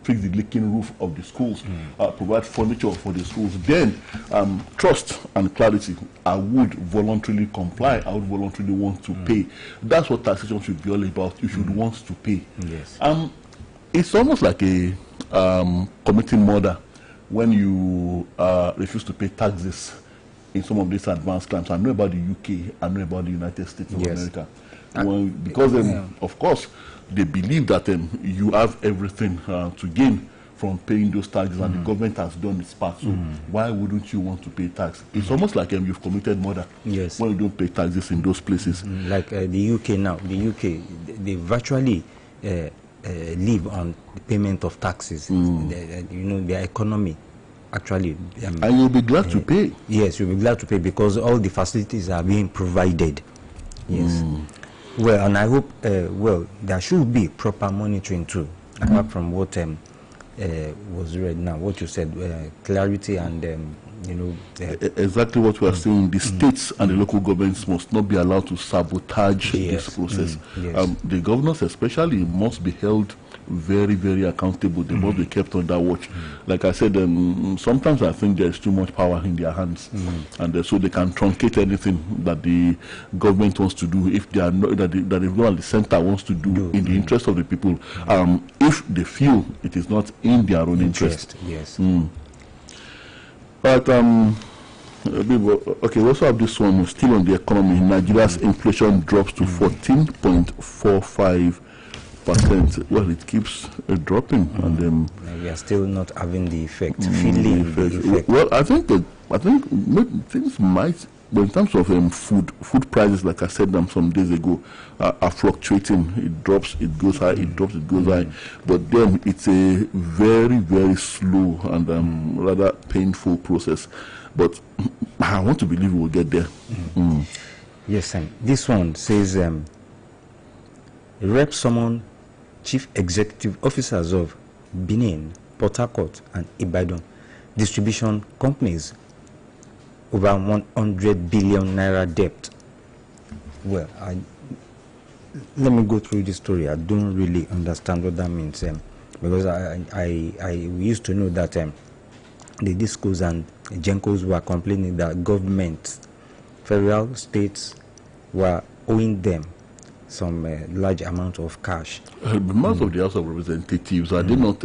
fix the leaking roof of the schools, provide furniture for the schools, then trust and clarity. I would voluntarily comply. I would voluntarily want to pay. That's what taxation should be all about. You should want to pay. Yes. It's almost like a committing murder when you refuse to pay taxes in some of these advanced crimes. I know about the UK. I know about the United States of America. Because of course, they believe that you have everything to gain from paying those taxes, and the government has done its part. So why wouldn't you want to pay tax? It's almost like you've committed murder when you don't pay taxes in those places. Like the UK now, the UK, they virtually live on the payment of taxes. Their economy actually. And you'll be glad to pay. Yes, you'll be glad to pay because all the facilities are being provided. Yes. Well, and I hope, there should be proper monitoring too, apart from what was read now, what you said, clarity and, exactly what we are saying. The states and the local governments must not be allowed to sabotage this process. The governors especially must be held very, very accountable. They must be kept on that watch. Like I said, sometimes I think there's too much power in their hands, and so they can truncate anything that the government wants to do if they are not, that the government, the center wants to do in the interest of the people. If they feel it is not in their own interest. Yes. But okay, we also have this one still on the economy. Nigeria's inflation drops to 14.45%. Well, it keeps dropping, and we are still not having the effect, feeling the effect. Well, I think things might, but in terms of food prices, like I said some days ago, are fluctuating. It drops, it goes high, it drops, it goes high. But then it's a very, very slow and rather painful process. But I want to believe we'll get there. Yes, this one says, Rep summon chief executive officers of Benin, Port Harcourt, and Ibadan distribution companies over 100 billion naira debt. Well, let me go through this story. I don't really understand what that means, because I used to know that the discos and Gencos were complaining that government, federal, states were owing them some large amount of cash. Members of the House of Representatives, are they not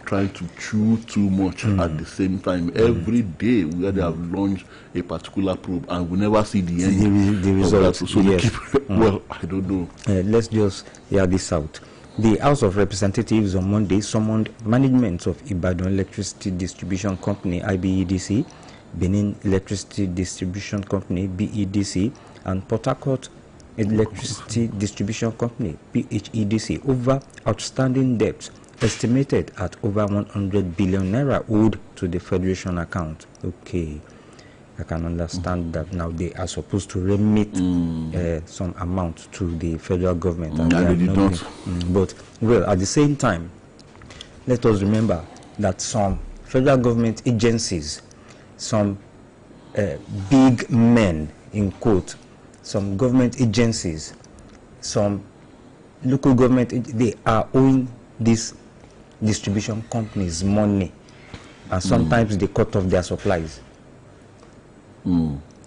trying to chew too much at the same time? Every day where they have launched a particular probe and we never see the end the results. So they keep, well, I don't know. Let's just hear this out. The House of Representatives on Monday summoned management of Ibadan Electricity Distribution Company, IBEDC, Benin Electricity Distribution Company, BEDC, and Port Harcourt Electricity Distribution Company, PHEDC, over outstanding debts estimated at over 100 billion naira owed to the Federation account. Okay, I can understand that now they are supposed to remit some amount to the federal government. And they did not. But, well, at the same time, let us remember that some federal government agencies, some big men, in quote, some government agencies, some local government, they are owing these distribution companies money, and sometimes they cut off their supplies.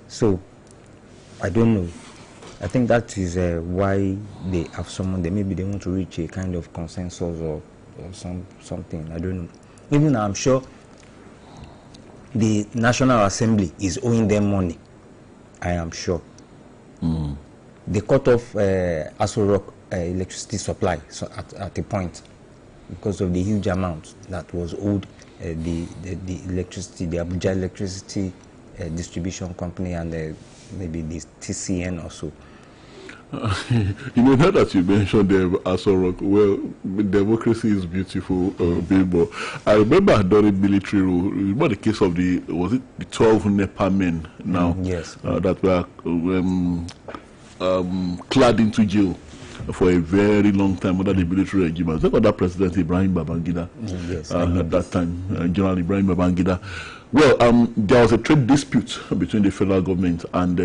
So, I don't know. I think that is why they have summoned them. Maybe they want to reach a kind of consensus or something. I don't know. Even I'm sure the National Assembly is owing them money. I am sure. They cut off Aso Rock electricity supply at a point because of the huge amount that was owed the electricity, the Abuja Electricity Distribution Company, and maybe the TCN also. Now that you mentioned the Aso Rock, well, democracy is beautiful, Bilbo. I remember during military rule, remember the case of the 12 NEPA men now that were clad into jail for a very long time under the military regime. I think under President Ibrahim Babangida at that time, General Ibrahim Babangida. Well, there was a trade dispute between the federal government and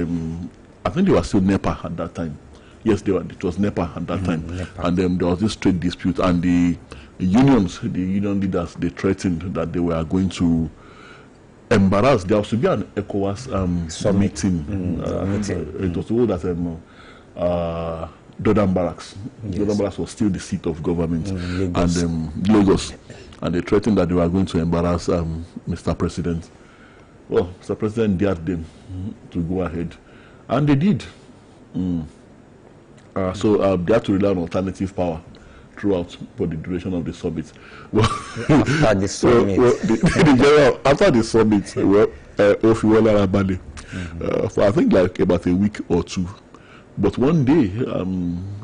I think they were still NEPA at that time. Yes, it was NEPA at that time. NEPA. And there was this trade dispute, and the unions, the union leaders, they threatened that they were going to embarrass. There was to be an ECOWAS meeting. It was told that Dodan Barracks. Yes. Dodan Barracks was still the seat of government, Lagos. And Lagos. And they threatened that they were going to embarrass Mr. President. Well, Mr. President dared them to go ahead, and they did. So they had to rely on alternative power throughout for the duration of the summit. Well, after the summit, after the summit, Oluyole Abale for I think like about a week or two. But one day,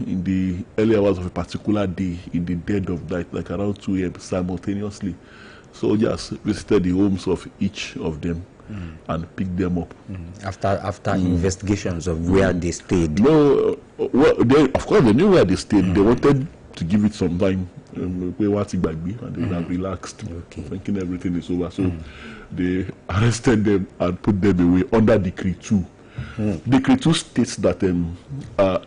in the early hours of a particular day, in the dead of night, like around 2 a.m., simultaneously, soldiers visited the homes of each of them and picked them up. After investigations of where they stayed. No, well, of course they knew where they stayed. They wanted to give it some time. And they would have relaxed, thinking everything is over. So they arrested them and put them away under Decree 2. Decree 2 states that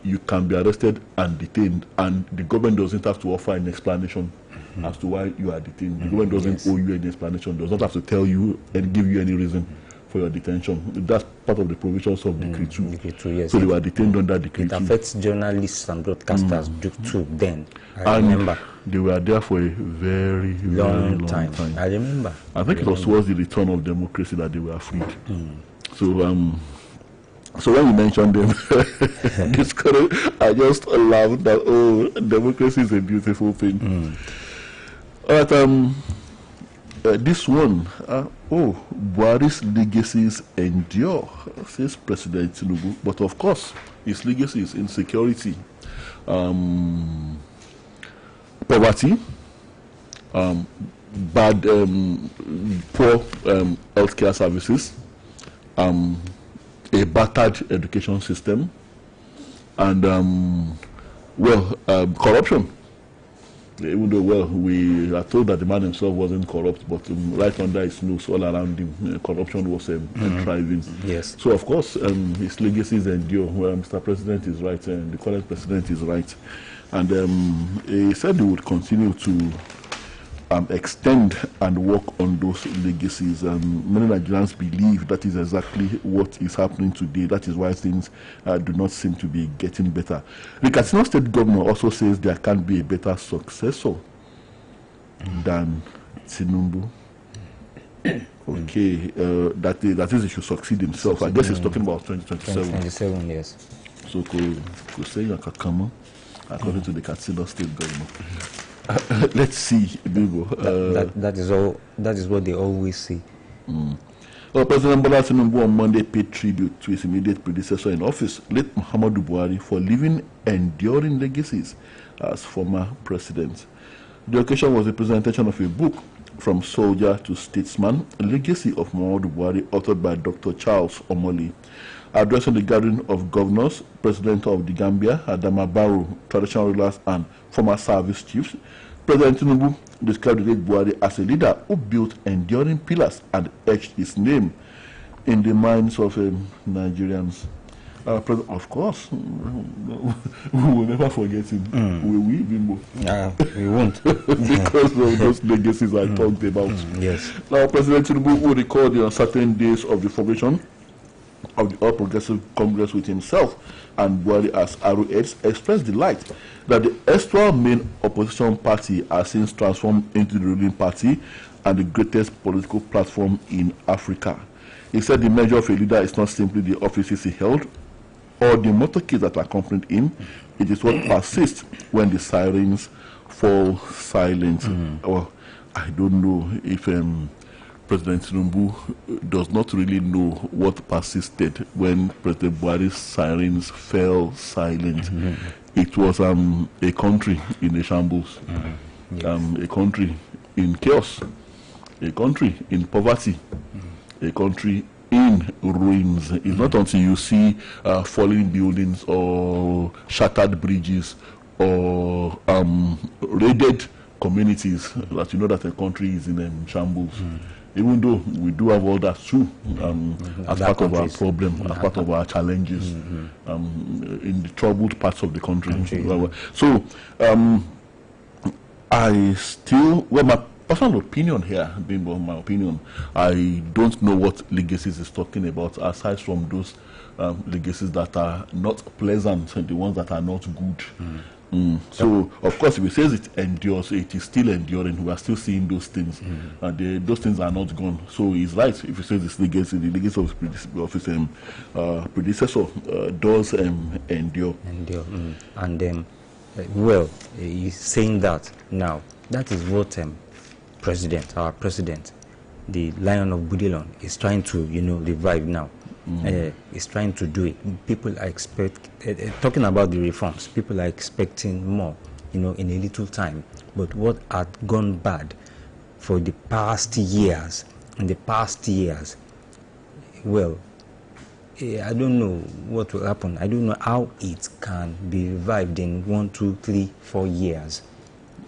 you can be arrested and detained, and the government doesn't have to offer an explanation as to why you are detained. The government doesn't owe you any explanation, does not have to tell you and give you any reason for your detention. That's part of the provisions of Decree 2. Decree 2, yes. So they were detained under Decree 2. It affects journalists and broadcasters too then. I remember. They were there for a very, very long time. I remember. I think it was towards the return of democracy that they were freed. So when you mentioned them, I just laughed that, oh, democracy is a beautiful thing. All right, this one, Buhari's legacies endure, says President Tinubu. But of course, his legacy is insecurity, poverty, bad, poor healthcare services, a battered education system, and corruption. Even though we are told that the man himself wasn't corrupt, but right under his nose, all around him, corruption was thriving. Yes. So of course, his legacies endure. Well, Mr. President is right, and the current president is right, and he said he would continue to extend and work on those legacies. Many Nigerians believe that is exactly what is happening today. That is why things do not seem to be getting better. The Katsina State Governor also says there can't be a better successor than Tinubu. Okay, that is he should succeed himself. I guess he's talking about 2027. 2027, yes. So, according to the Katsina State Governor. Let's see, Bibo. That is what they always say. Well, President Bola Tinubu on Monday paid tribute to his immediate predecessor in office, late Muhammadu Buhari, for leaving enduring legacies as former president. The occasion was a presentation of a book, From Soldier to Statesman, a legacy of Muhammadu Buhari, authored by Dr. Charles Omoli. Addressing the gathering of governors, President of the Gambia, Adama Barrow, traditional rulers, and former service chiefs, President Tinubu described the late Buhari as a leader who built enduring pillars and etched his name in the minds of Nigerians. Of course, we will never forget him. Will we, Bimbo? We won't. Because of those legacies I talked about. Yes. Now, President Tinubu will record the uncertain days of the formation of the All Progressive Congress with himself and Buhari as arrowheads, expressed delight that the extra main opposition party has since transformed into the ruling party and the greatest political platform in Africa. He said the measure of a leader is not simply the offices he held or the motorcades that accompanied him, it is what persists when the sirens fall silent. Well, I don't know if President Tinubu does not really know what persisted when President Buhari's sirens fell silent. It was a country in a shambles, a country in chaos, a country in poverty, a country in ruins. It's not until you see falling buildings or shattered bridges or raided communities that you know that a country is in shambles. Even though we do have all that too, as part of our problem, as part of our challenges in the troubled parts of the country. So I still, well, my personal opinion here, being my opinion, I don't know what legacies is talking about aside from those legacies that are not pleasant and the ones that are not good. So, of course, if it says it endures, it is still enduring. We are still seeing those things, and those things are not gone. So, he's right if he says this legacy, the legacy of his predecessor does endure. And well, he's saying that now. That is what our president, the Lion of Budilon, is trying to, revive now. Is trying to do it. People are talking about the reforms. People are expecting more, in a little time. But what had gone bad for the past years, well, I don't know what will happen. I don't know how it can be revived in 1, 2, 3, 4 years.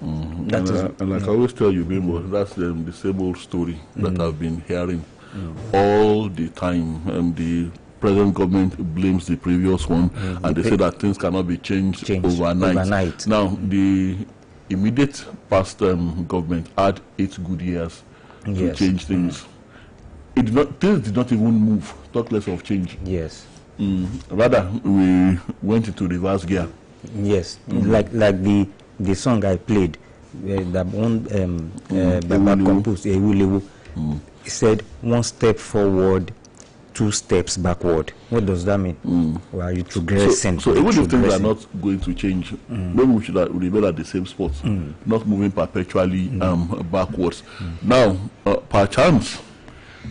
And like I always tell you, Bimbo, that's the same old story that I've been hearing all the time. The present government blames the previous one, and they say that things cannot be changed overnight. Now, the immediate past government had 8 good years to change things. Things did not even move, talk less of change. Yes. Rather, we went into reverse gear. Yes, like the song I played, that one Baba composed, Oluyole. He said, 1 step forward, 2 steps backward. What does that mean? Well, are you progressing? So even if things are not going to change, maybe we should remain at the same spot, not moving perpetually backwards. Now, perchance,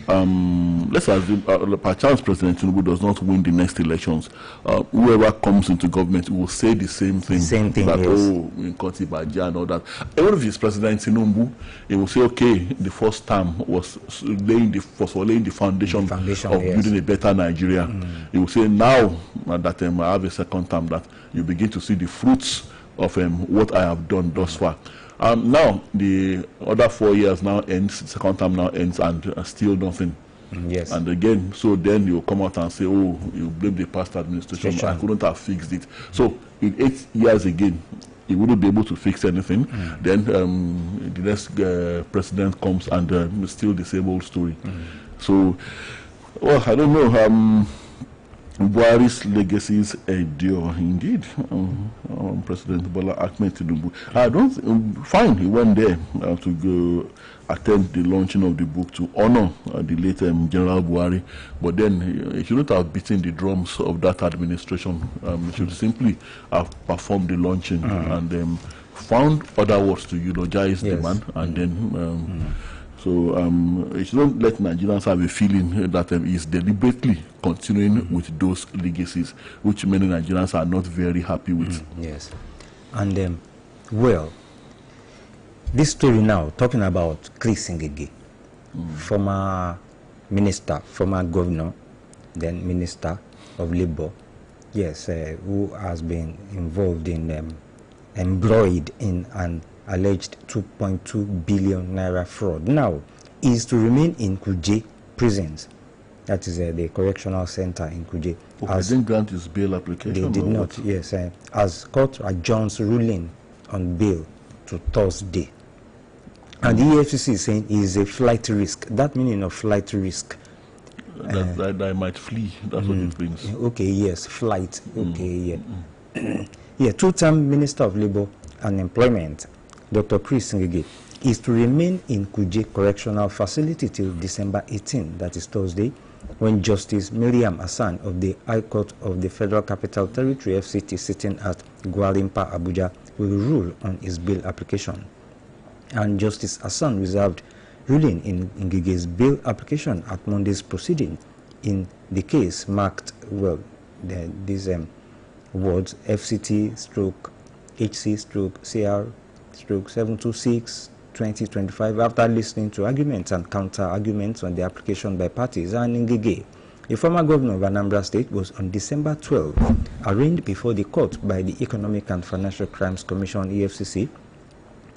let's assume perchance President Tinubu does not win the next elections. Whoever comes into government will say the same thing. That, in Kotibaja and all that. Even if it's President Tinubu, he will say, okay, the first term was laying the foundation of building a better Nigeria. He will say, now that I have a second term, that you begin to see the fruits of what I have done thus far. Now the other 4 years now ends, the second term now ends, and still nothing. Yes. And again, so then you come out and say, oh, you blame the past administration. I couldn't have fixed it. So in 8 years again, he wouldn't be able to fix anything. Then the next president comes and still the same old story. So, well, I don't know. Buhari's legacies endure indeed. President Bola Ahmed Tinubu. Fine, he went there to go attend the launching of the book to honor the late General Buhari, but then he shouldn't have beaten the drums of that administration. He should simply have performed the launching and found other words to eulogize the man, and then so it shouldn't let Nigerians have a feeling that he's deliberately continuing with those legacies, which many Nigerians are not very happy with. Yes. And, well, this story now, talking about Chris Ngige, former minister, former governor, then minister of labor, yes, who has been involved in, embroiled in an alleged 2.2 billion naira fraud, now is to remain in Kuje prisons. That is the correctional center in Kuje. Okay, they didn't grant his bail application? They did not, yes. As court adjourns ruling on bail to Thursday. And the EFCC is saying he is a flight risk. That meaning of flight risk. That I might flee, that's what it means. Okay, yes, flight. Okay, yeah. Yeah, two-term Minister of Labour and Employment, Dr. Chris Ngige, is to remain in Kuje Correctional Facility till December 18, that is Thursday, when Justice Miriam Hassan of the High Court of the Federal Capital Territory FCT sitting at Gwarimpa, Abuja, will rule on his bail application. And Justice Hassan reserved ruling in Ngige's bail application at Monday's proceeding in the case marked, well, these words FCT stroke HC stroke CR stroke 726 2025 after listening to arguments and counter arguments on the application by parties. And Ngige, the former governor of Anambra State, was on December 12 arraigned before the court by the Economic and Financial Crimes Commission EFCC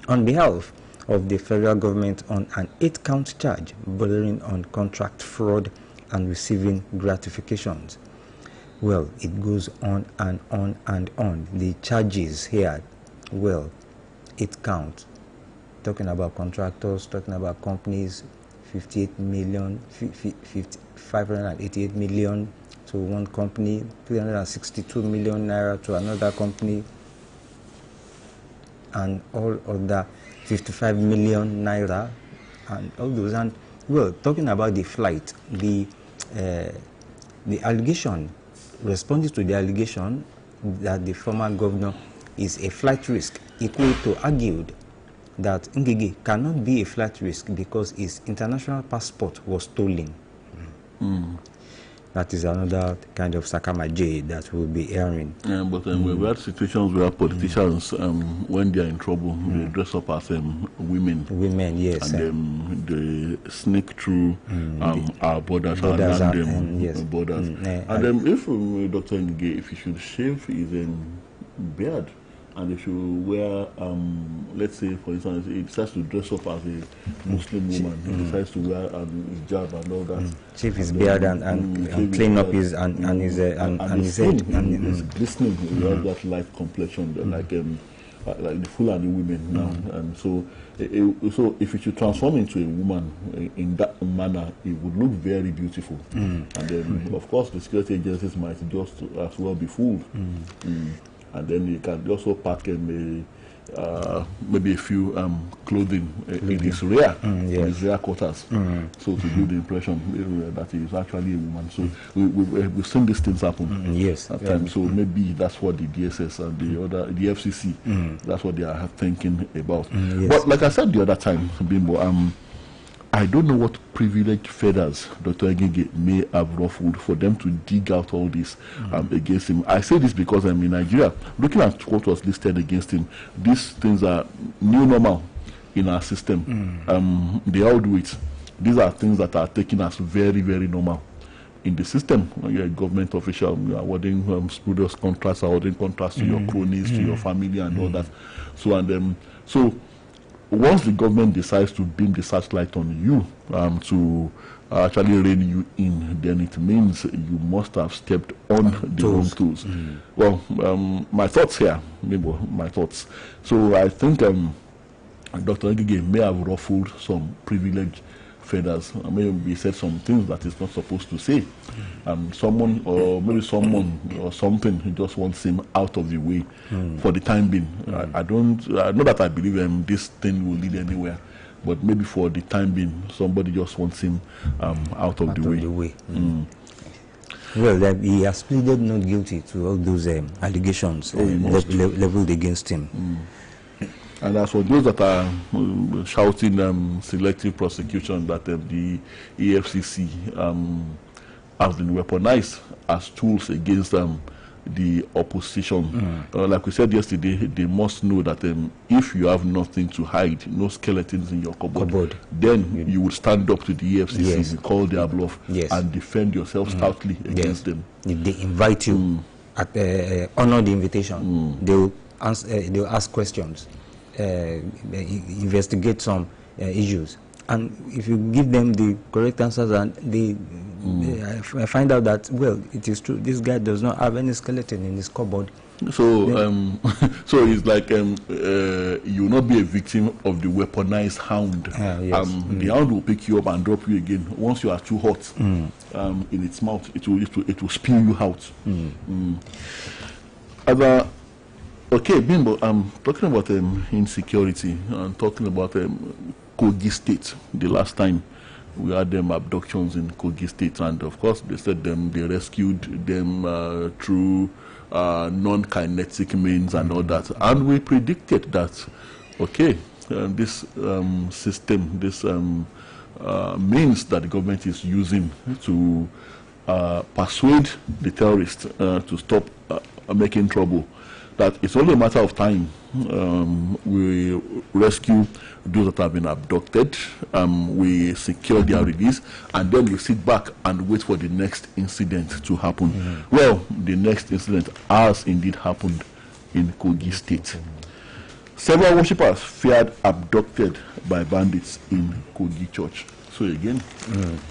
on behalf of the federal government on an 8-count charge bordering on contract fraud and receiving gratifications. Well, it goes on and on and on. The charges here, well, 8 counts, talking about contractors, talking about companies, 58 million, 588 million to one company, 362 million naira to another company, and all other 55 million naira, and all those. And well, talking about the flight, the allegation, responding to the allegation that the former governor is a flight risk, Equator argued that Ngige cannot be a flight risk because his international passport was stolen. That is another kind of sakamaje that we'll be hearing. Yeah, but we've had situations where politicians, when they are in trouble, they dress up as women. Women, yes. And they sneak through our borders and land borders. And if Dr. Ngige, if he should shave his beard, and if you wear, let's say, for instance, he decides to dress up as a Muslim woman, he decides to wear hijab and all that. Shave his beard and clean up his and his head. And it's glistening. He has that light complexion, like the Fulani women now. And so if it should transform into a woman in that manner, it would look very beautiful. And then, of course, the security agencies might just as well be fooled. And then you can also pack him maybe a few clothing in his rear, in his rear quarters, so to do the impression that he is actually a woman. So we've seen these things happen at times. So maybe that's what the DSS and the FCC, that's what they are thinking about. But like I said the other time, Bimbo, I don't know what privileged feathers Dr. Ngige may have ruffled for them to dig out all this against him. I say this because I'm in Nigeria. Looking at what was listed against him, these things are new normal in our system. They all do it. These are things that are taken as very, very normal in the system. You're a government official, you're awarding spurious contracts, awarding contracts to your cronies, to your family, and all that. So once the government decides to beam the searchlight on you to actually rein you in, then it means you must have stepped on the wrong toes. Well, my thoughts here, my thoughts. So I think Dr. Ngige may have ruffled some privileged feathers. Maybe he said some things that he's not supposed to say. Someone or something he just wants him out of the way for the time being. I don't know that I believe this thing will lead anywhere, but maybe for the time being, somebody just wants him out of the way. Well, he has pleaded not guilty to all those allegations leveled against him. And as for those that are shouting selective prosecution, that the EFCC has been weaponized as tools against the opposition. Like we said yesterday, they must know that if you have nothing to hide, no skeletons in your cupboard, then you would stand up to the EFCC, call their bluff, and defend yourself stoutly against them. If they invite you, honor the invitation. They'll ask questions. Investigate some issues, and if you give them the correct answers and they find out that, well, it is true, this guy does not have any skeleton in his cupboard, so so it's like you will not be a victim of the weaponized hound. The hound will pick you up and drop you again once you are too hot in its mouth. It will spew you out. Okay, Bimbo, I'm talking about insecurity. I'm talking about Kogi State. The last time we had abductions in Kogi State, and of course they said they rescued them through non-kinetic means and all that. And we predicted that, okay, this system, this means that the government is using to persuade the terrorists to stop making trouble, that it's only a matter of time. We rescue those that have been abducted, we secure their release, and then we sit back and wait for the next incident to happen. Well, the next incident has indeed happened in Kogi State. Several worshippers feared abducted by bandits in Kogi Church. So again,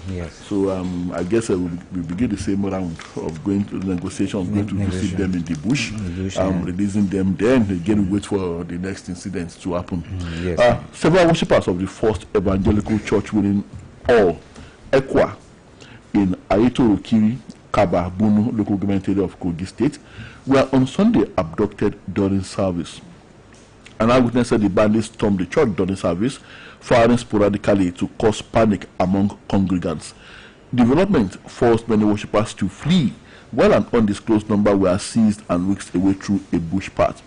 yes. So I guess we begin the same round of going to negotiations, going to visit them in the bush, releasing them. Then again, we wait for the next incident to happen. Yes. Several worshippers of the First Evangelical Church within all Ekwa in Aito-Rokiri, Kaba, Bunu, local government area of Kogi State, were on Sunday abducted during service. An eyewitness said the bandits stormed the church during service, firing sporadically to cause panic among congregants. Development forced many worshippers to flee, while an undisclosed number were seized and whisked away through a bush path.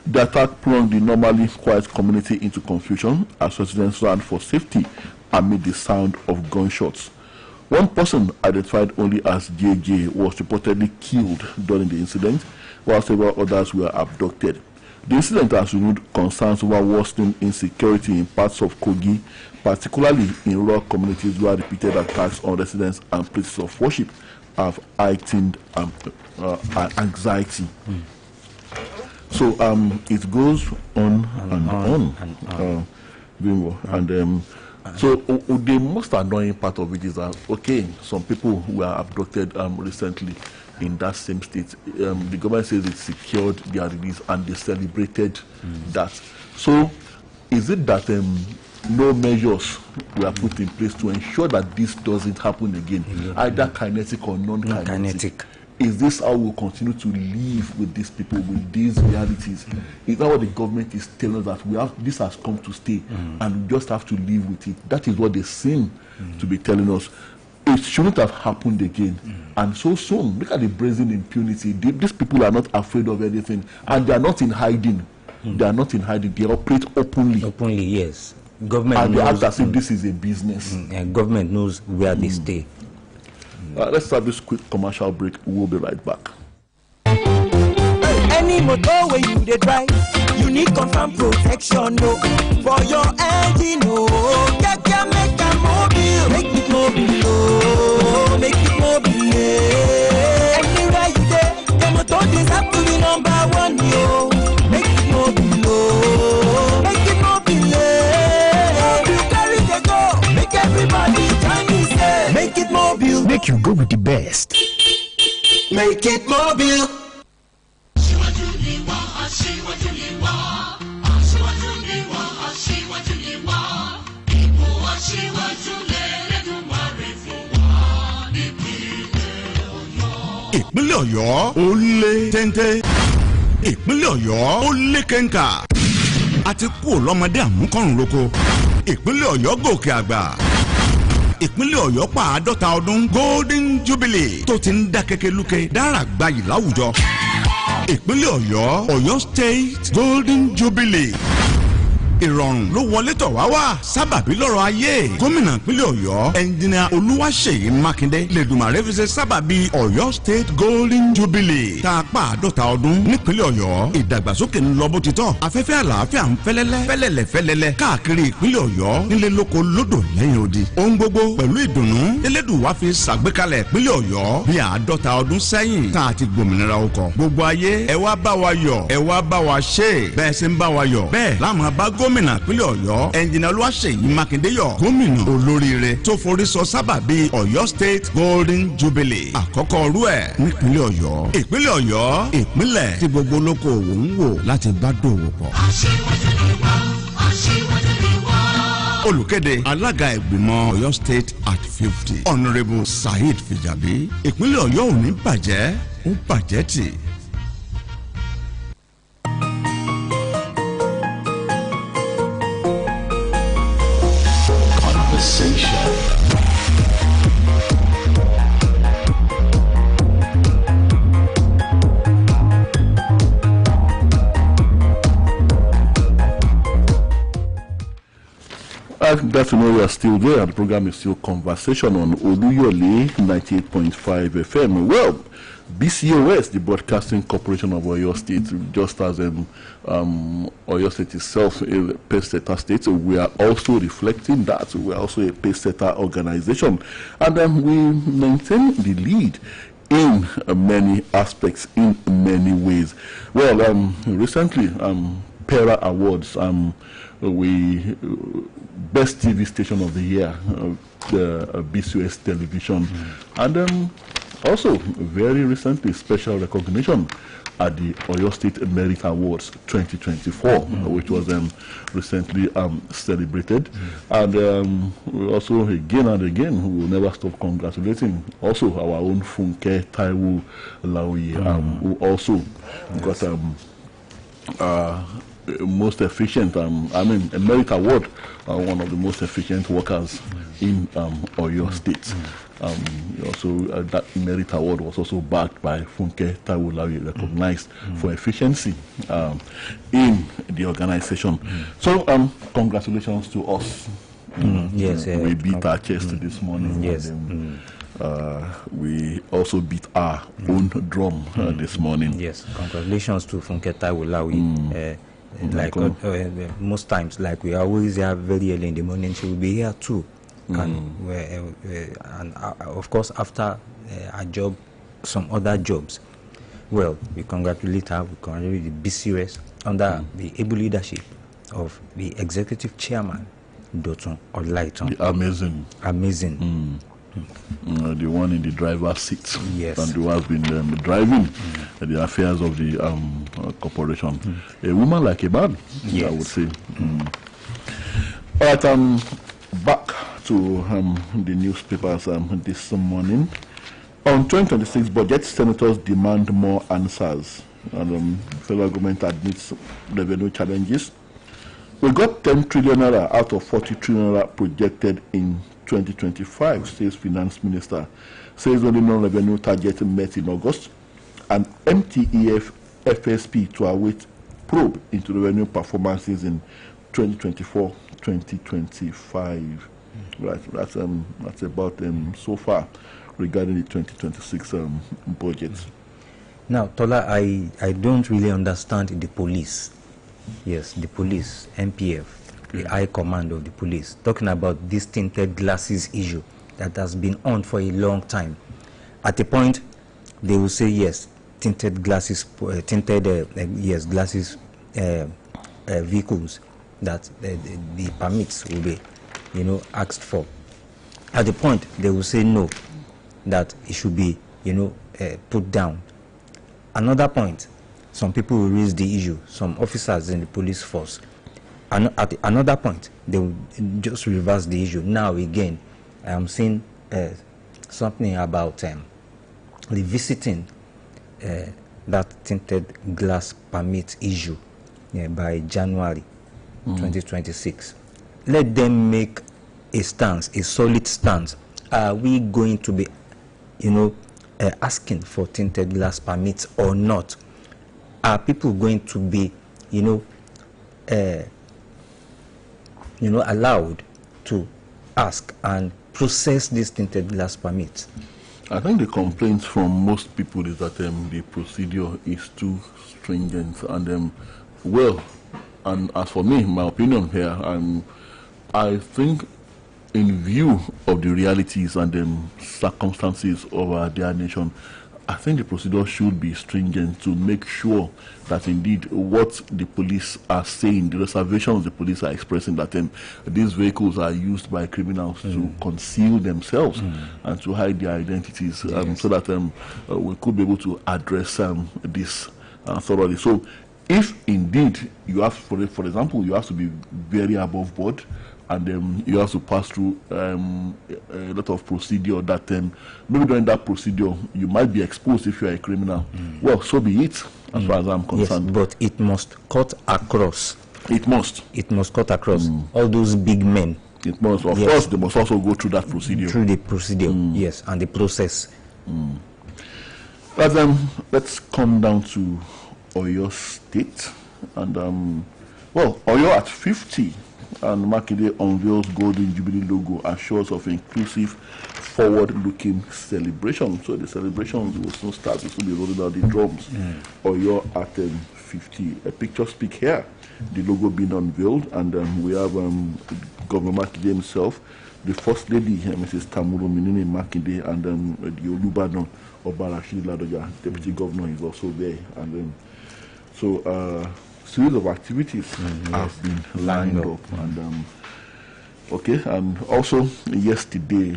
The attack plunged the normally quiet community into confusion as residents ran for safety amid the sound of gunshots. One person, identified only as JJ, was reportedly killed during the incident, while several others were abducted. The incident has renewed concerns over worsening insecurity in parts of Kogi, particularly in rural communities where repeated attacks on residents and places of worship have heightened anxiety. So it goes on and on. So the most annoying part of it is that, okay, some people were abducted recently in that same state. The government says it secured their release and they celebrated that. So is it that no measures were put in place to ensure that this doesn't happen again, either kinetic or non-kinetic? Is this how we'll continue to live with these people, with these realities? Is that what the government is telling us, that this has come to stay and we just have to live with it? That is what they seem to be telling us. It shouldn't have happened again. And so soon, look at the brazen impunity. These people are not afraid of anything, and they are not in hiding. They are not in hiding. They operate openly. Openly, yes. Government and knows, they act as if this is a business. And government knows where they stay. Let's have this quick commercial break. We'll be right back. Any motor where you dey drive, you need confirm protection, no, for your engine, no. Make it mobile, oh, make it mobile. Anywhere you dey, the motor deserve to be number one, yo. Make it mobile, oh, make it mobile. You carry the go, make everybody join me, say, make it mobile. Make you go with the best. Make it mobile. Ìpínlẹ̀ Ọ̀yọ́ ó lé téńté. Ìpínlẹ̀ Ọ̀yọ́ ó lé kẹ́ńkà. A ti kú lọ́mọdé àmúkọ́rùn roko. Ìpínlẹ̀ Ọ̀yọ́ gòkè àgbà. Ìpínlẹ̀ Ọ̀yọ́ pa 50 ọdún Golden Jubilee tó ti ń dá kéke lúkẹ́ dára gbayì láwùjọ. Ìpínlẹ̀ Ọ̀yọ́ Ọ̀yọ́ State Golden Jubilee. Ìrọ̀rùn ló wọlé tọ̀ wá wá sábàbí lọ́rọ̀ ayé gómìnà ìpínlẹ̀ Ọ̀yọ́ ẹnjìnìà Olúwaṣèyí Mákindé lẹ́dùnmáre fi ṣe sábàbí Ọ̀yọ́ State Golden Jubilee tá a pa 50 ọdún nípínlẹ̀ Ọ̀yọ́ ìdàgbàsókè ń lọ bó ti tọ́ afẹ́fẹ́ àlàáfíà ń fẹ́lẹ́lẹ́ káàkiri ìpínlẹ̀ Ọ̀yọ́ nílé lóko lódò lẹ́yìn odi ohun gbogbo pẹ̀lú ìdùnnú Elédùwà fi ṣàgbékalẹ̀ ìpínlẹ̀ Ọ̀yọ́ bí 50 ọdún sẹ́yìn tá a ti gbòmìnira ọkọ̀ gbogbo ayé ẹ wá bá wa yọ̀ ẹ wá bá wa ṣe bẹ́ẹ̀ ṣe ń bá wa yọ̀ bẹ́ẹ̀ láàmú abá gómìnà ìpínlẹ̀ Ọ̀yọ́ ẹnjìnìà Olúwaṣèyí Mákindé yọ̀ gómìnà olóríire tó forí sọ sábàbí Ọ̀yọ́ State Golden Jubilee àkọ́kọ́ rú ẹ̀ nípínlẹ̀ Ọ̀yọ́ ìpínlẹ̀ Ọ̀yọ́ ìpínlẹ̀ tí gbogbo olókoòwò ń wò láti bá dòwò pọ̀. Olùkéde alága ìgbìmọ̀ Ọ̀yọ́ State at 50 Honourable Saheed Fijabi ìpínlẹ̀ Ọ̀yọ́ ò ní bàjẹ́ ó bàjẹ́ tì. I'm glad to know you are still there. The program is still Conversation on Oluyole 98.5 FM. Well, BCOS, the Broadcasting Corporation of Oyo State, just as Oyo State itself a pace-setter state, we are also reflecting that. We are also a pace-setter organization. And we maintain the lead in many aspects, in many ways. Well, recently, PERA Awards. We Best TV Station of the Year, the BCS Television, and also very recently special recognition at the Oyo State Merit Awards 2024, which was recently celebrated. And we also again and again, we will never stop congratulating also our own Funke Taiwo Lawi, who also got most efficient, a Merit Award, one of the most efficient workers in Oyo State. Also, that Merit Award was also backed by Funke Taiwo, recognized for efficiency in the organization. So, congratulations to us. Yes, we beat our chest this morning. Yes. And, we also beat our own drum this morning. Yes, congratulations to Funke Taiwo. Most times, like we always have very early in the morning, she will be here too. And of course, after a job, some other jobs. Well, we congratulate her. We congratulate the BCS under the able leadership of the executive chairman, Dotun Oluyole. Amazing. The one in the driver's seat, yes, and who has been driving the affairs of the corporation. A woman like a man, yes, I would say. All right, back to the newspapers this morning. On 2026 budget, senators demand more answers, and federal government admits revenue challenges. We got 10 trillion naira out of 40 trillion naira projected in 2025, says Finance Minister. Says only non-revenue target met in August, and MTEF FSP to await probe into revenue performances in 2024-2025. Right, that's about so far regarding the 2026 budget. Now, Tola, I don't really understand the police. Yes, the police, MPF, the high command of the police, talking about this tinted glasses issue that has been on for a long time. At a point, they will say yes, tinted glasses, glasses vehicles that the permits will be, asked for. At the point, they will say no, that it should be, put down. Another point, some people will raise the issue, some officers in the police force. And at another point, they will just reverse the issue. Now again, I am seeing something about revisiting that tinted glass permit issue by January 2026. Let them make a stance, a solid stance. Are we going to be, asking for tinted glass permits or not? Are people going to be, allowed to ask and process these tinted glass permits? I think the complaint from most people is that the procedure is too stringent, and and as for me, my opinion here, I think in view of the realities and circumstances of our dear nation, I think the procedure should be stringent to make sure that indeed what the police are saying, the reservations the police are expressing, that these vehicles are used by criminals to conceal themselves and to hide their identities, so that we could be able to address this thoroughly. So if indeed you have, for example, you have to be very above board, and you have to pass through a lot of procedure that maybe during that procedure you might be exposed if you are a criminal. Well, so be it, as far as I'm concerned. Yes, but it must cut across. It must cut across all those big men. It must. Of course, they must also go through that procedure. Through the procedure, yes, and the process. But let's come down to Oyo State, and Oyo at 50. And Makinde unveils Golden Jubilee logo as shows of inclusive, forward-looking celebration. So the celebrations will soon start. We will be rolling out the drums. Oyo at 50. A picture speak here. The logo being unveiled, and we have Governor Makinde himself, the First Lady, Mrs. Tamuro Minini Makinde, and the Olubano Obarashidi Ladoja, Deputy Governor, is also there. And series of activities have been lined up. And okay, and also yesterday,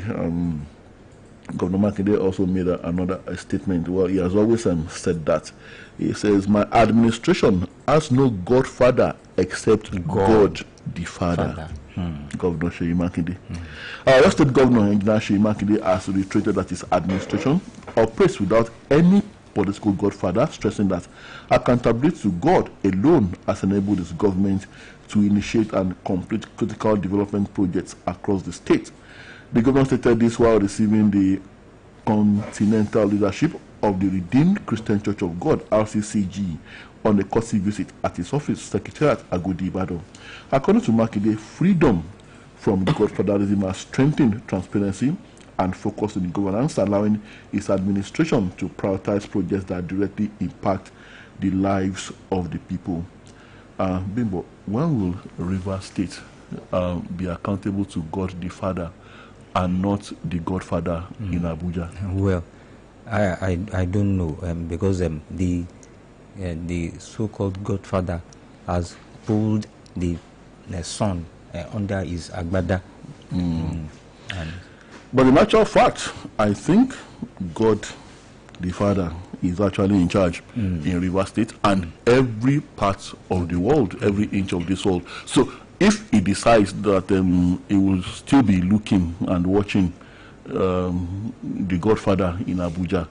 Governor Makinde also made another statement. Well, he has always said that. He says, my administration has no godfather except God the Father. Governor Seyi Makinde. Our state governor, Engineer Seyi Makinde, has reiterated that his administration operates without any political godfather, stressing that accountability to God alone has enabled his government to initiate and complete critical development projects across the state. The governor stated this while receiving the continental leadership of the Redeemed Christian Church of God, RCCG, on a courtesy visit at his office, Secretariat, Agodi, Ibadan. According to Makinde, freedom from godfatherism has strengthened transparency and focus in governance, allowing his administration to prioritize projects that directly impact the lives of the people. Bimbo, when will Rivers State be accountable to God the Father and not the Godfather in Abuja? Well, I don't know, because the so-called Godfather has pulled the son under his agbada. But in actual fact, I think God the Father is actually in charge in Rivers State and every part of the world, every inch of this world. So if he decides that he will still be looking and watching the Godfather in Abuja,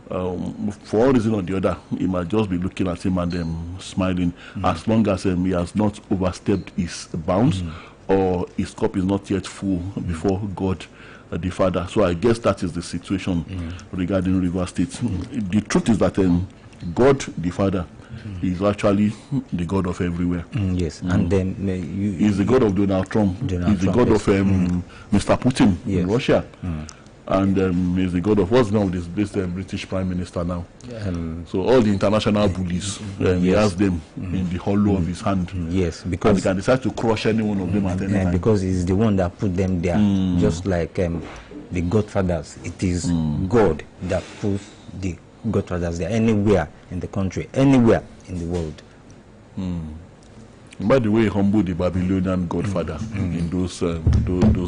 for one reason or the other, he might just be looking at him and smiling, as long as he has not overstepped his bounds or his cup is not yet full before God the Father. So I guess that is the situation regarding Rivers State. The truth is that God the Father is actually the God of everywhere. Yes, and then he's the God of Donald Trump. He's the God of Mr. Putin in Russia. And he's the God of what's now this British Prime Minister now. So all the international bullies, he has them in the hollow of his hand. Yes, because and he can decide to crush any one of them at any time. Because he's the one that put them there, just like the Godfathers. It is God that puts the Godfathers there anywhere in the country, anywhere in the world. By the way, he humbled the Babylonian Godfather in those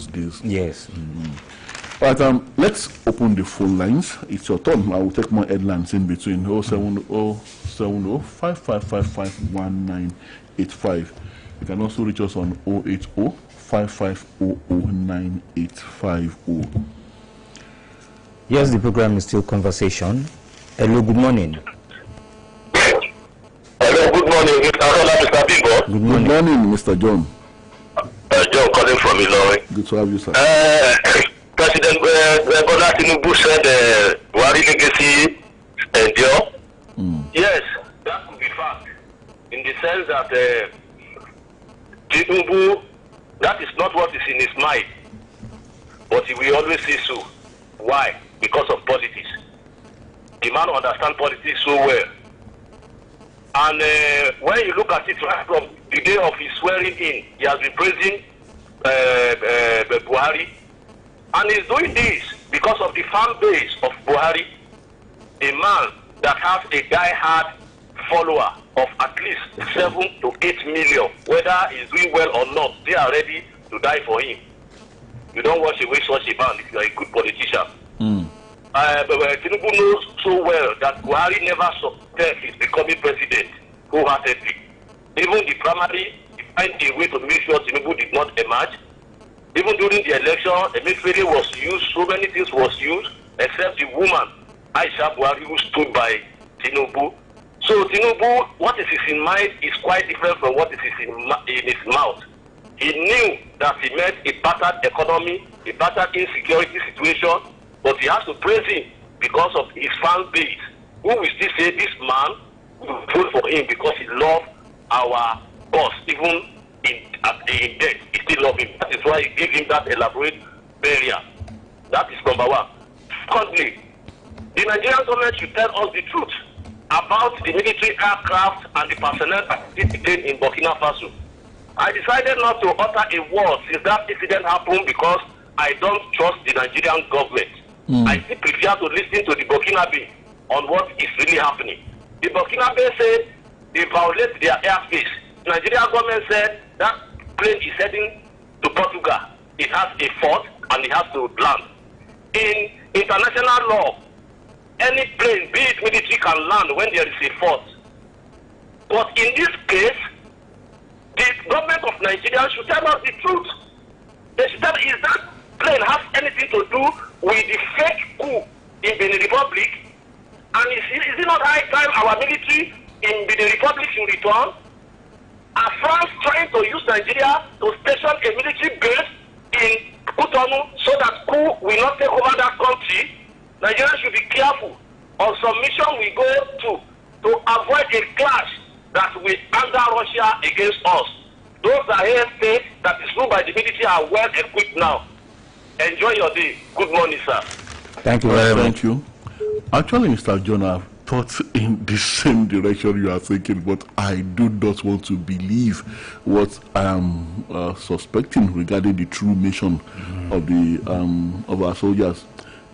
days. Yes. Right, let's open the phone lines. It's your turn. I will take more headlines in between. 070 55551985. You can also reach us on 080 55009850. Yes, the program is still conversation. Hello, good morning. Hello, good morning, Mr. Bimbo. Good morning, Mr. John. John calling from Oluyole. Good to have you, sir. President Bola Tinubu said Buhari legacy endure. Yes, that could be fact. In the sense that Tinubu, that is not what is in his mind. But he will always say so. Why? Because of politics. The man understands politics so well. And when you look at it right from the day of his swearing in, he has been praising Buhari. And he's doing this because of the fan base of Buhari, a man that has a die-hard follower of at least 7 to 8 million. Whether he's doing well or not, they are ready to die for him. You don't wash away such a man if you are a good politician. Tinubu knows so well that Buhari never supported his becoming president wholeheartedly. Even the primary, he find a way to make sure Tinubu did not emerge. Even during the election, Emefiele was used, so many things was used, except the woman, Aisha Buhari, who stood by Tinubu. So Tinubu, what is in mind is quite different from what is in his mouth. He knew that he met a battered economy, a battered insecurity situation, but he has to praise him because of his fan base, who will still say this man will vote for him because he loves our boss, even in death, he still loves him. That is why he gave him that elaborate burial. That is number one. Secondly, the Nigerian government should tell us the truth about the military aircraft and the personnel participating in Burkina Faso. I decided not to utter a word since that incident happened because I don't trust the Nigerian government. I still prefer to listen to the Burkinabe on what is really happening. The Burkinabe say they violate their airspace. Nigeria government said that plane is heading to Portugal. It has a port and it has to land. In international law, any plane, be it military, can land when there is a port. But in this case, the government of Nigeria should tell us the truth. They should tell us, is that plane has anything to do with the fake coup in Benin Republic? And is it not high time our military in Benin Republic should return? Are France trying to use Nigeria to station a military base in Cotonou so that coup will not take over that country? Nigeria should be careful on some mission we go to avoid a clash that will anger Russia against us. Those are here states that is ruled by the military are well equipped now. Enjoy your day. Good morning, sir. Thank you very much. Thank you. Actually, Mr. John, I've thought in the same direction you are thinking, but I do not want to believe what I am suspecting regarding the true mission of the of our soldiers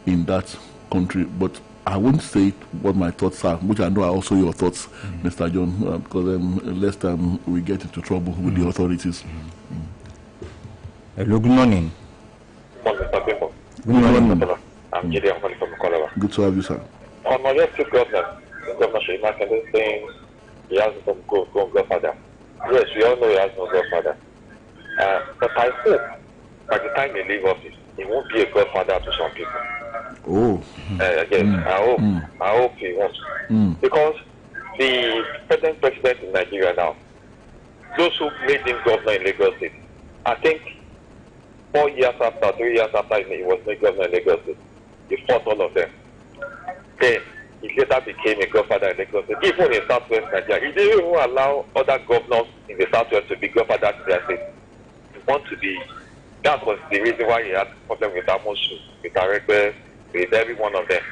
in that country. But I won't say what my thoughts are, which I know are also your thoughts, Mr. John, because lest we get into trouble with the authorities. Hello, good morning. Good morning. I'm Gideon calling from Colorado. Good to have you, sir. On my left, Governor Sheymak is saying he has no godfather. Yes, we all know he has no godfather. But I hope by the time he leaves office, he won't be a godfather to some people. Oh. Yes, I hope he won't. Because the present president in Nigeria now, those who made him governor in Lagos State, I think 3 years after he was made governor in Lagos State, he fought all of them. Then he later became a godfather in Lagos State. Even in Southwest Nigeria, he didn't even allow other governors in the Southwest to be godfathers to their state. That was the reason why he had problem with Amosu, with Aregbe, with every one of them.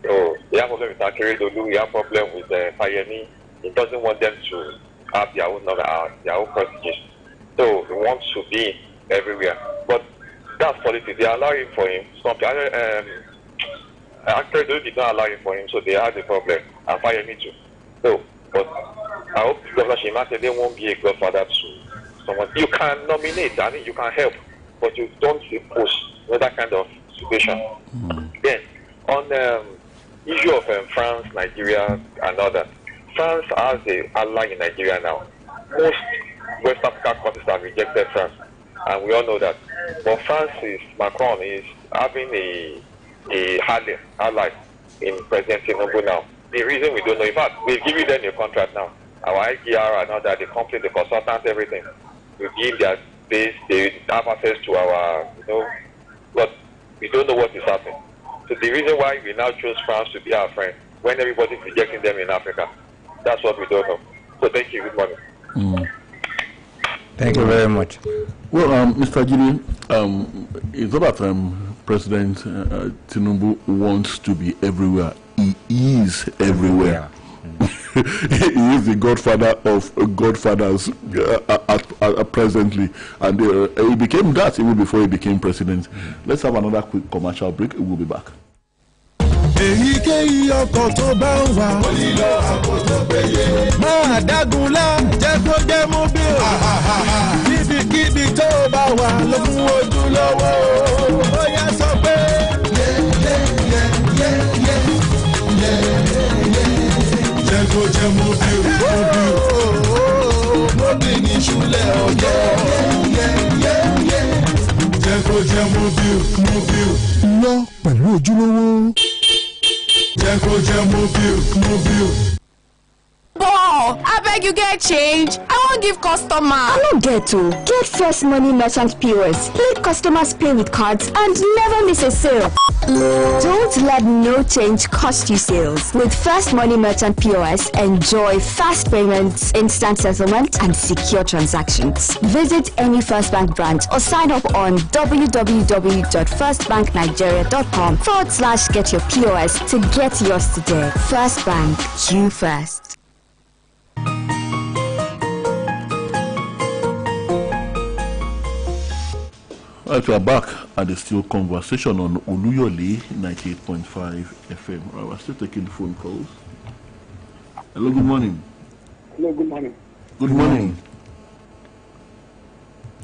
So he had problem with Akeredolu, he had problem with Fayemi. He doesn't want them to have their own proteges. So he wants to be everywhere. But that's politics. They allow him for him. Akeredolu did not allow him for him, so they had a problem. And Fayemi too. So, but I hope Governor Sheymak they won't be a godfather to someone. You can nominate, I mean you can help, but you don't impose that kind of situation. Then on the issue of France, Nigeria, and others, France has an ally in Nigeria now. Most West African countries have rejected France, and we all know that. But Macron is having a ally in President Tinubu now. The reason we don't know, in fact, we've given them a contract now. Our IGR and all that, the company, the consultants, everything. We give their space, they have access to our, but we don't know what is happening. So the reason why we now chose France to be our friend, when everybody's rejecting them in Africa, that's what we don't know. So thank you, good morning. Thank you very much. Well, Mr. Gini, it's not that President Tinubu wants to be everywhere. He is everywhere. He is the godfather of godfathers presently, and he became that even before he became president. Let's have another quick commercial break. We'll be back. Èyíkéyìí ọkọ̀ tó bá ń wà. Ó nílò ààbò tó péye. Máa dágunlá jẹ́ kó jẹ́ mobile. Kíbikíbi tó bá wà ló fún ojúlówó. Ó yá sọ pé. Jẹ́ kó jẹ́ mobile. Mobile ní ìṣúlẹ̀ ọjọ́. Jẹ́ kó jẹ́ mobile. Lọ pẹ̀lú ojúlówó. Mobile. Ball, I beg you get change. I won't give customer. I don't get to. Get First Money Merchant POS. Let customers pay with cards and never miss a sale. Don't let no change cost you sales. With First Money Merchant POS, enjoy fast payments, instant settlement, and secure transactions. Visit any First Bank branch or sign up on www.firstbanknigeria.com/get your POS to get yours today. First Bank, you first. Right, we are back at the still conversation on Oluyole 98.5 FM. We're still taking phone calls. Hello, good morning. Hello, good morning. Good morning.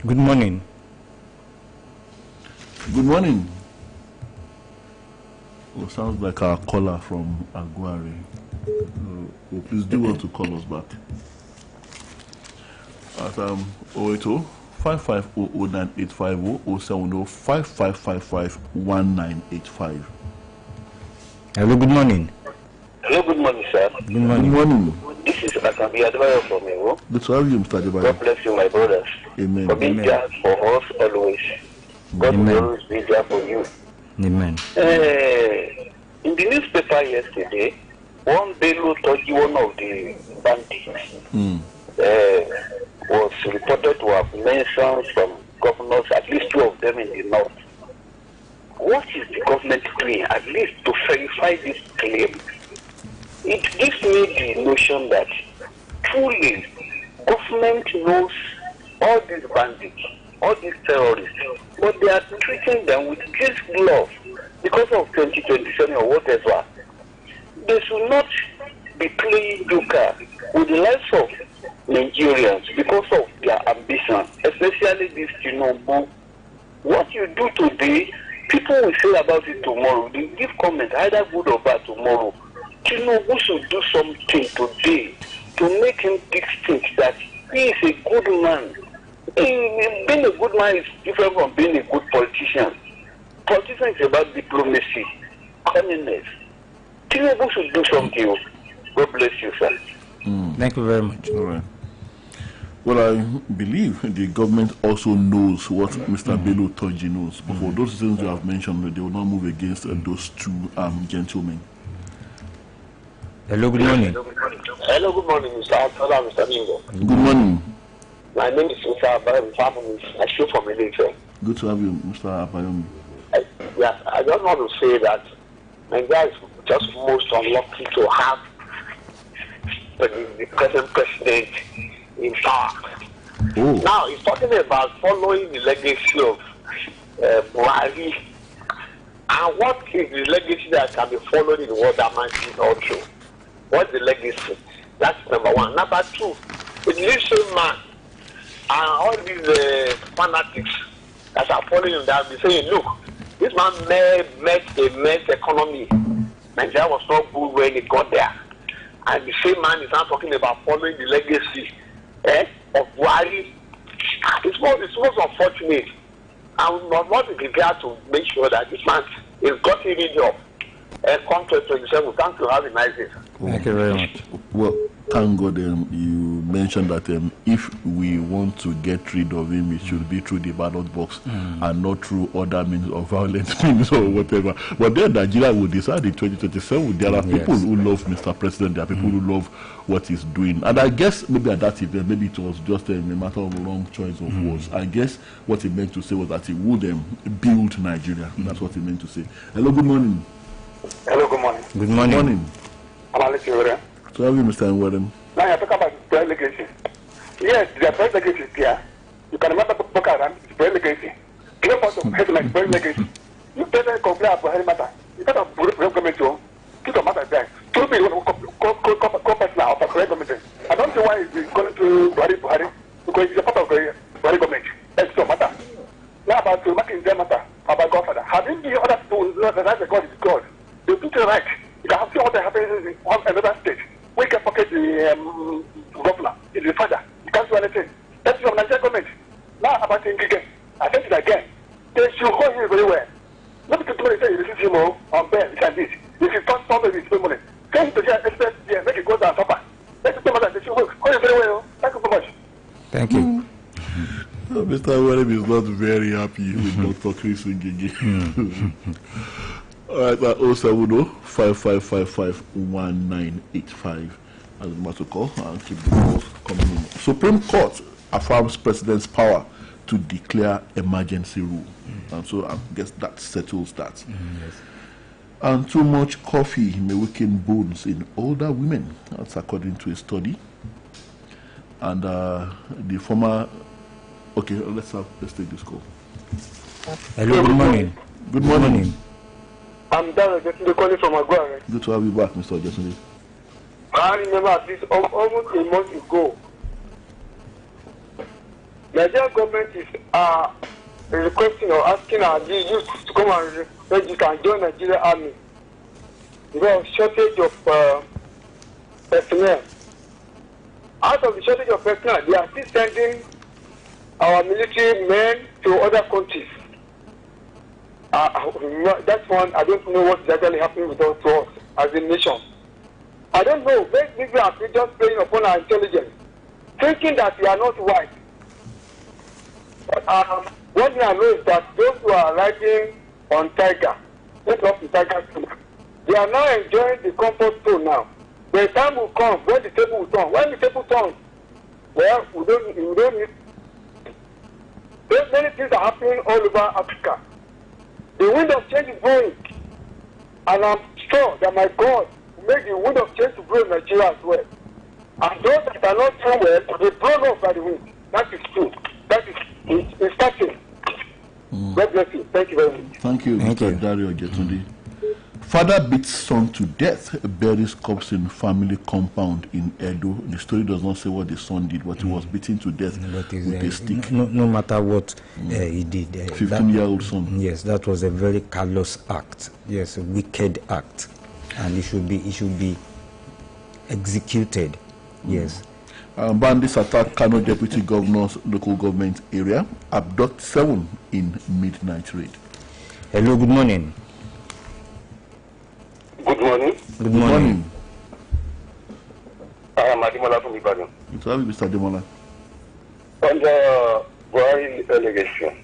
Good morning. Good morning. Oh, sounds like our caller from Aguari. Oh, please do want to call us back at 080 55009850 070 55551985. Hello, good morning. Hello, good morning, sir. Good morning. Good morning. This is Akabi Adwayo from Ewo. Good to have you, Mr. Adebayo. God bless you, my brothers. Amen. For being there for us always. God will always be there for you. Amen. In the newspaper yesterday, one Bello Toji, one of the bandits, was reported to have mentioned some governors, at least 2 of them in the north. What is the government doing, at least to verify this claim? It gives me the notion that truly government knows all these bandits, all these terrorists, but they are treating them with this glove because of 2027 or whatever. They should not be playing joker with the lives of Nigerians because of their ambition, especially this Tinubu. What you do today, people will say about it tomorrow. They give comments, either good or bad tomorrow. Tinubu should do something today to make him think that he is a good man. Being a good man is different from being a good politician. Politician is about diplomacy, cleanliness. Tinubu should do something. God bless you, sir. Thank you very much. All right. Well, I believe the government also knows what Mr. Bello Toji knows. But for those things you have mentioned, they will not move against those 2 gentlemen. Hello, good morning. Hello, good morning, Mr. Altola, Mr. Mingo. Good morning. My name is Mr. Abayomi. I show from Elite. Good to have you, Mr. Abayomi. Yes, I just want to say that Nigeria is just most unlucky to have the present president in power. Oh. Now, he's talking about following the legacy of Buhari. And what is the legacy that can be followed in the world that man did also? What's the legacy? That's number 1. Number 2, the same man and all these fanatics that are following him that be saying, look, this man met a mess economy. Nigeria was not good when it got there. And the same man is now talking about following the legacy of Buhari. It's most unfortunate. And we must not be prepared to make sure that this man is getting rid of contract 27. Thank you. Have a nice day. Thank you very much. Well, thank God you mentioned that if we want to get rid of him, it should be through the ballot box and not through other means of violent means or whatever. But then Nigeria will decide in 2027. There are people who love Mr. President. There are people who love what he's doing. And I guess maybe at that event, maybe it was just a matter of wrong choice of words. I guess what he meant to say was that he would build Nigeria. That's what he meant to say. Hello, good morning. Hello, good morning. Good morning. Good morning. I'm Alex Yore. So have you, Mr. Nwedem? Now you're talking about prayer legacy. Yes, the prayer legacy is there. You can remember Boko Haram, it's prayer legacy. Clear part of headline, prayer legacy. You better complain about any matter. You better government to keep the matter there. To be co-person of the prayer government. I don't know why it's going to Buhari, because it's a part of the Buhari government. That's no matter. Now about to making their matter, about Godfather. Having the other people know that the God is God. They do it right. You can see what happens in another state. We can pocket the governor, is the father. You can't do anything. That's from the Nigerian government. Now about the again. I said it again. They should hold him very well. Not because somebody say you receive him on bail, you can do it. If you can't stop it, it's money. Send him to jail, expect yeah, make it go down suffer. Let's do that. They should hold him very well. Thank you so much. Thank you. Mr. Werem is not very happy with Dr. Chris Ngigi. All right, 070-5555-1985 as a matter to call and keep the calls coming in. Supreme Court affirms President's power to declare emergency rule. And so I guess that settles that. Yes. And too much coffee may weaken bones in older women. That's according to a study. And the former... Okay, let's take this call. Hello, good morning. Good morning. I'm Dara, getting the calling from Aguare. Good to have you back, Mr. Ojetunde. I remember at least almost a month ago, Nigerian government is requesting or asking our youth to come and register and join Nigerian army because of shortage of personnel. Out of the shortage of personnel, they are still sending our military men to other countries. That's one, I don't know what is actually happening with us, to us as a nation. I don't know, maybe we are just playing upon our intelligence, thinking that we are not white. But one thing I know is that those who are riding on Tiger, not the Tiger, they are now enjoying the comfort zone now. The time will come when the table will turn. When the table turns, well, we don't need. There's many things are happening all over Africa. The wind of change is blowing, and I'm sure that my God will make the wind of change to blow in Nigeria as well. And those that are not doing well will be blown off by the wind. That is true. That is it's starting. God bless you. Thank you very much. Thank you, Mr. Dario Jetundi. Father beats son to death, buries corpse in family compound in Edo. The story does not say what the son did, but he was beaten to death with a stick. No matter what he did. 15-year-old son. Yes, that was a very callous act. Yes, a wicked act. And it should be executed. Yes. Bandits attack Kano Deputy Governor's local government area, abduct 7 in midnight raid. Hello, good morning. Good morning. Good morning. I am Ademola from Ibadan. It's having Mr. Ademola. Under Buhari allegation,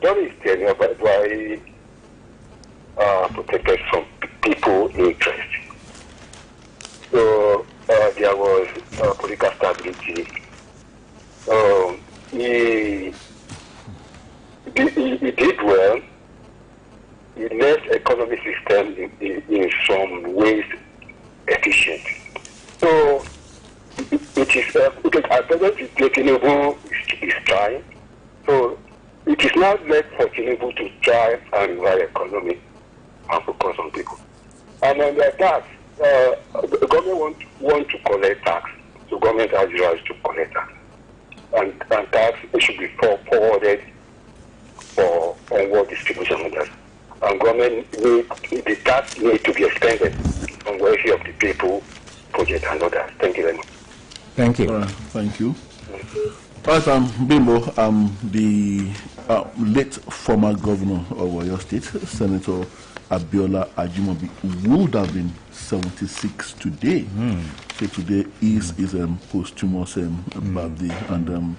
Johnny is telling about Buhari protected from people interest. So there was political stability. He did well. He left economic system in some ways efficient. So it is because I believe Tinubu is trying. So it is not left for Tinubu to try and revive economy and focus on people. And on the tax, the government want to collect tax. So government has the right to collect tax. And tax it should be forwarded for onward distribution of that. And government the tax need to be expended on welfare of the people, project and others. Thank you very much. Thank you. Thank you. Right, Bimbo, the late former governor of Oyo State, Senator Abiola Ajimobi, would have been 76 today. So today is his posthumous birthday, and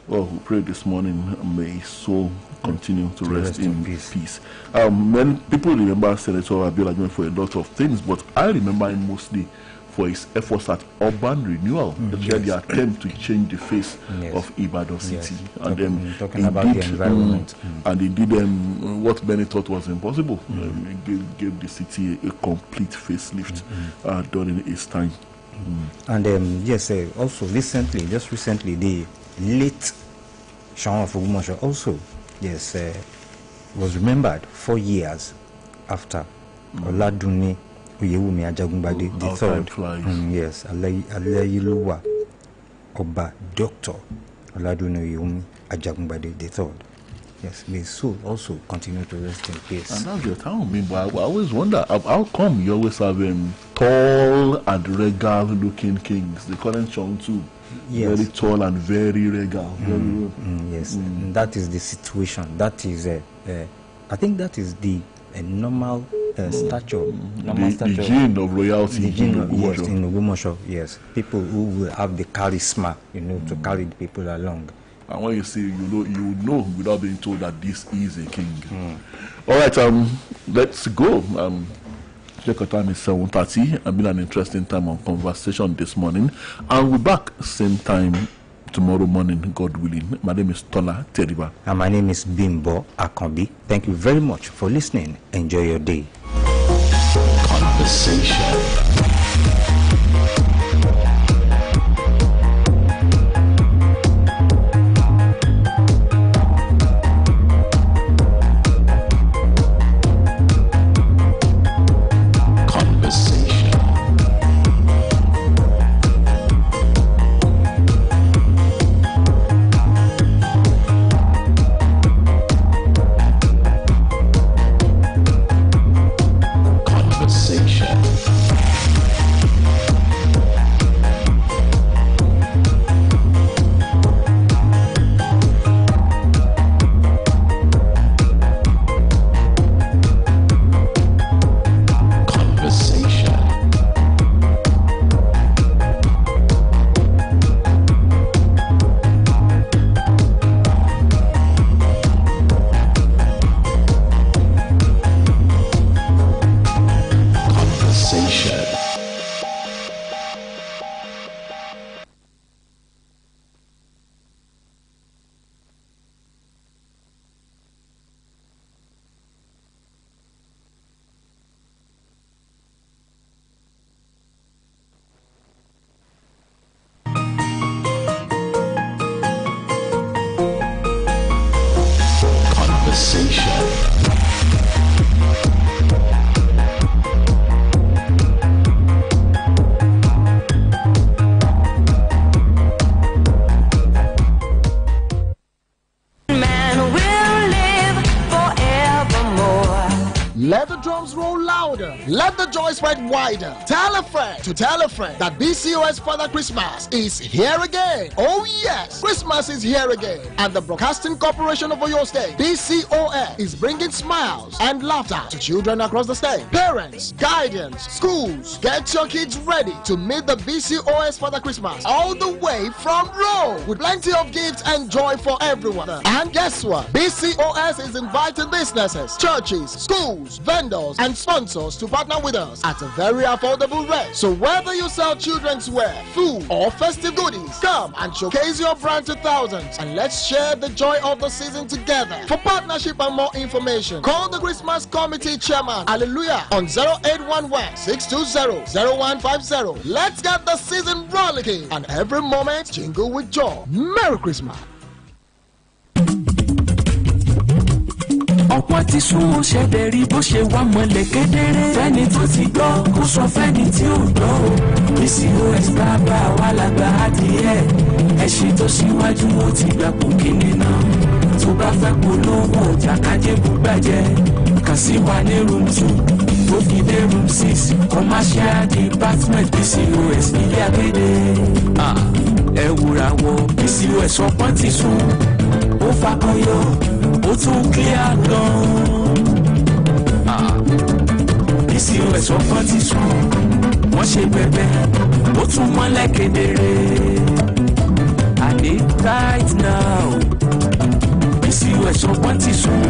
we pray this morning may his soul continue to rest in peace. Many people remember Senator Abiola Ajimobi for a lot of things, but I remember him mostly for his efforts at urban renewal, the attempt to change the face of Ibadan City. And then talking about the environment. And he did what many thought was impossible. He gave the city a complete facelift during his time. And yes, also just recently, the late Shaun of Ogbomoso also, yes, was remembered 4 years after Oladunni Oyewumi Ajagungbade the third. Yes, Alayiluwa Oba Dr. Oladunni Oyewumi Ajagungbade the third. Yes, may his soul also continue to rest in peace. And that's your town, but I always wonder how come you always have tall and regal looking kings? They call them Chong too. Yes. Very tall and very regal. Yes, that is the situation. That is, I think that is the normal stature. The gene of royalty. The gene of, yes, in Ogbomoso. Yes, people who will have the charisma, to carry the people along. And when you see, you know without being told that this is a king. All right, let's go. Check our time is 7:30. It's been an interesting time on conversation this morning, and we're back same time tomorrow morning, God willing. My name is Tola Teriba. And my name is Bimbo Akambi. Thank you very much for listening. Enjoy your day. Conversation. Let the drums roll louder. Let the joy spread wider. Tell a friend to tell a friend that BCOS Father Christmas is here again. Oh yes, Christmas is here again. And the Broadcasting Corporation of Oyo State, BCOS, is bringing smiles and laughter to children across the state. Parents, guardians, schools, get your kids ready to meet the BCOS Father Christmas all the way from Rome with plenty of gifts and joy for everyone. And guess what? BCOS is inviting businesses, churches, schools, vendors, and sponsors to partner with us at a very affordable rate. So whether you sell children's wear, food, or festive goodies, come and showcase your brand to thousands and let's share the joy of the season together. For partnership and more information, call the Christmas Committee Chairman, Hallelujah, on 0811-620-0150. Let's get the season rollicking and every moment jingle with joy. Merry Christmas. ọ̀pọ̀ ti sún ṣẹ̀dẹ̀ rí bó ṣe wá mọ́lẹ̀ kedere. fẹ́ni tó ti gbọ́ kó sọ fẹ́ni tí ò gbọ́ o. BCOS bàbá wa làgbà adìẹ. ẹṣin tó ṣíwájú ó ti gbà pò kíní náà. tó bá fẹ́ polówó ọjà kájé bùgbàjẹ́. kàn sí wa ní room 2 tó fi dé room 6 commercial department BCOS nílé akéde. ẹ wúra wọ BCOS ọ̀pọ̀ ti sún ó fakọyọ. ó tún clear gan. BCOS ọ̀pọ̀ ti sùn wọ́n ṣe bẹ̀bẹ̀ ó tún mọ́lẹ̀ kedere. I need right now. BCOS ọ̀pọ̀ ti sùn.